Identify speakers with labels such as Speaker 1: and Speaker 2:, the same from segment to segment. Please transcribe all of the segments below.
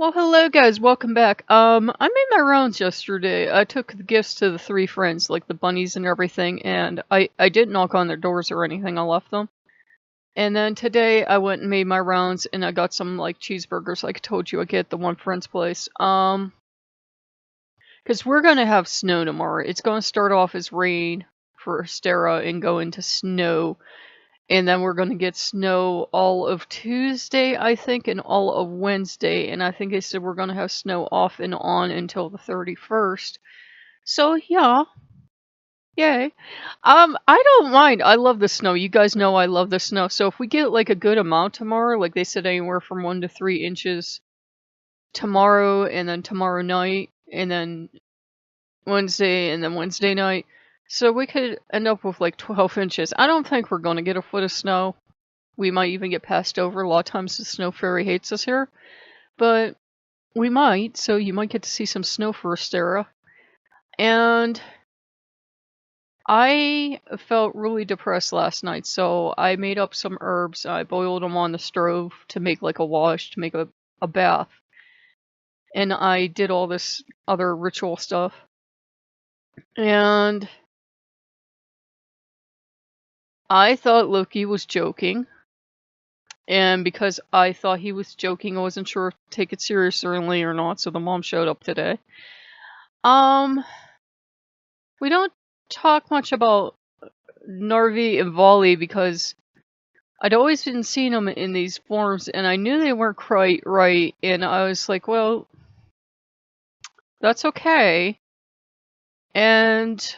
Speaker 1: Well, hello guys, welcome back. I made my rounds yesterday. I took the gifts to the three friends, like the bunnies and everything, and I didn't knock on their doors or anything, I left them. And then today I went and made my rounds and I got some like cheeseburgers like I told you I get at the one friend's place. Because we're gonna have snow tomorrow. It's gonna start off as rain for Stera and go into snow. And then we're going to get snow all of Tuesday, I think, and all of Wednesday. And I think they said we're going to have snow off and on until the 31st. So, yeah. Yay. I don't mind. I love the snow. You guys know I love the snow. So if we get like a good amount tomorrow, like they said anywhere from 1 to 3 inches tomorrow and then tomorrow night and then Wednesday and then Wednesday night. So we could end up with like 12 inches. I don't think we're going to get a foot of snow. We might even get passed over. A lot of times the snow fairy hates us here. But we might, so you might get to see some snow for Astera. And I felt really depressed last night, so I made up some herbs. I boiled them on the stove to make like a wash, to make a bath. And I did all this other ritual stuff. And I thought Loki was joking. And because I thought he was joking, I wasn't sure if to take it seriously or not, so the mom showed up today. We don't talk much about Narvi and Volley because I'd always been seeing them in these forms, and I knew they weren't quite right, and I was like, well, that's okay. And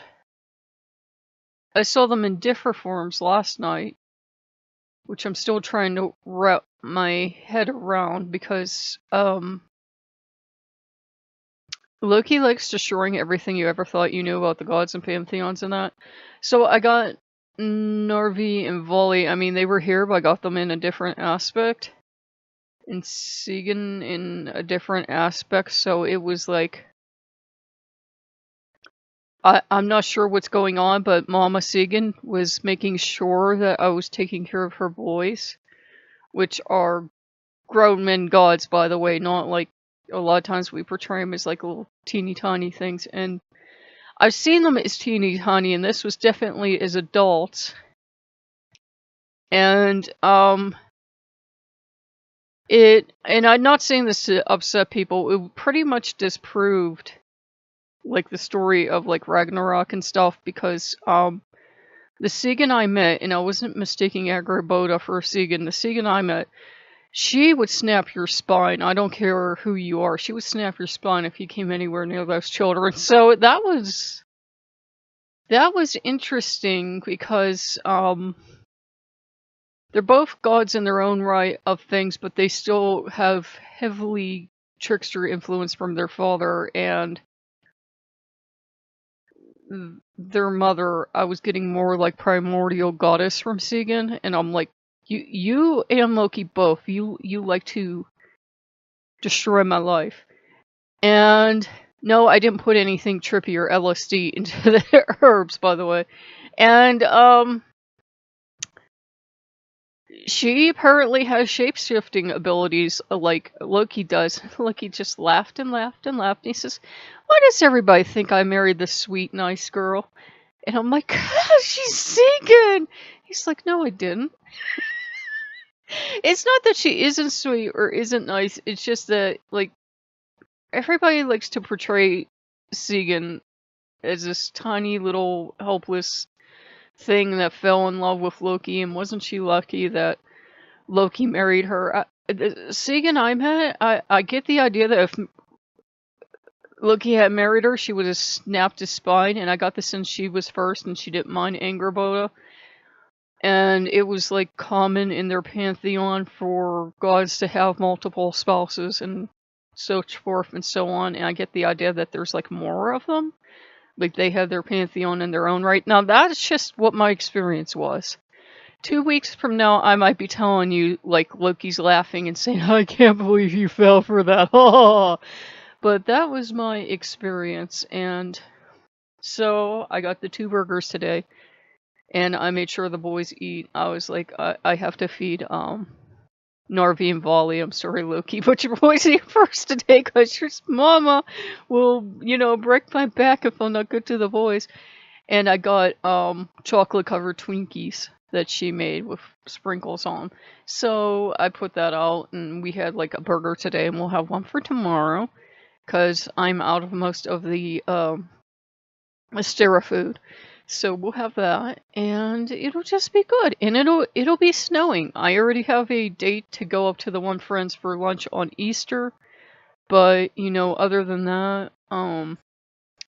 Speaker 1: I saw them in different forms last night, which I'm still trying to wrap my head around because, Loki likes destroying everything you ever thought you knew about the gods and pantheons and that. So I got Narvi and Volley. I mean, they were here, but I got them in a different aspect. And Segan in a different aspect, so it was like... I'm not sure what's going on, but Mama Segan was making sure that I was taking care of her boys, which are grown men gods, by the way, not like a lot of times we portray them as like little teeny tiny things, and I've seen them as teeny tiny, and this was definitely as adults. And and I'm not saying this to upset people, it pretty much disproved like the story of like Ragnarok and stuff, because the Segan I met, and I wasn't mistaking Agrabota for Segan, the Segan I met, she would snap your spine. I don't care who you are. She would snap your spine if you came anywhere near those children. So that was interesting because they're both gods in their own right of things, but they still have heavily trickster influence from their father and their mother. I was getting more like primordial goddess from Segan, and I'm like, you and Loki both, you like to destroy my life. And no, I didn't put anything trippy or LSD into the herbs, by the way. And she apparently has shape-shifting abilities like Loki does. Loki just laughed and laughed and laughed. And he says, why does everybody think I married this sweet, nice girl? And I'm like, she's Segan! He's like, no, I didn't. It's not that she isn't sweet or isn't nice. It's just that, like, everybody likes to portray Segan as this tiny little helpless thing that fell in love with Loki, and wasn't she lucky that Loki married her? Segan I met, I get the idea that if Loki had married her, she would have snapped his spine, and I got the sense she was first and she didn't mind Angerboda. And it was like common in their pantheon for gods to have multiple spouses and so forth and so on, and I get the idea that there's like more of them. Like they have their pantheon in their own right. Now that's just what my experience was. 2 weeks from now, I might be telling you, like, Loki's laughing and saying, I can't believe you fell for that. But that was my experience, and so I got the 2 burgers today, and I made sure the boys eat. I was like, I have to feed Narvi and Volley. I'm sorry, Loki, but your boy's here first today because your mama will, break my back if I'm not good to the boys. And I got chocolate covered Twinkies that she made with sprinkles on. So I put that out, and we had like a burger today, and we'll have one for tomorrow because I'm out of most of the Astera food. So we'll have that, and it'll just be good. And it'll be snowing. I already have a date to go up to the one friend's for lunch on Easter, but other than that,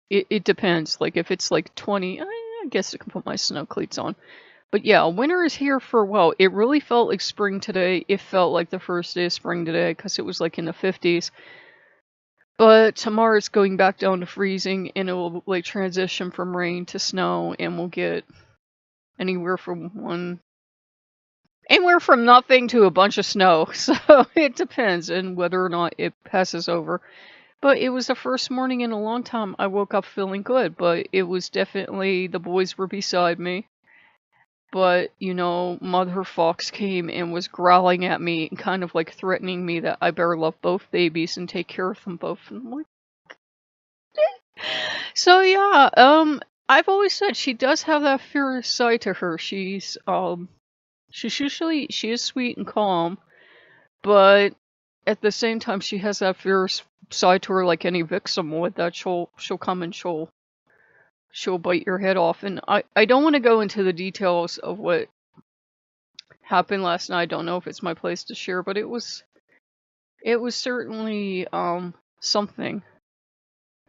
Speaker 1: it depends. Like if it's like 20, I guess I can put my snow cleats on. But yeah, winter is here for, well, it really felt like spring today. It felt like the first day of spring today because it was like in the 50s. But tomorrow it's going back down to freezing, and it will like transition from rain to snow, and we'll get anywhere from nothing to a bunch of snow. So it depends on whether or not it passes over. But it was the first morning in a long time I woke up feeling good, but it was definitely, the boys were beside me. But, Mother Fox came and was growling at me and kind of like threatening me that I better love both babies and take care of them both. And I'm like, so yeah, I've always said she does have that fierce side to her. She's usually, she is sweet and calm, but at the same time she has that fierce side to her, like any vixen would, that she'll come and she'll bite your head off. And I don't want to go into the details of what happened last night. I don't know if it's my place to share, but it was certainly something.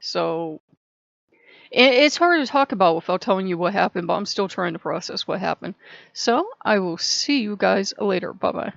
Speaker 1: So it's hard to talk about without telling you what happened, but I'm still trying to process what happened. So I will see you guys later. Bye bye.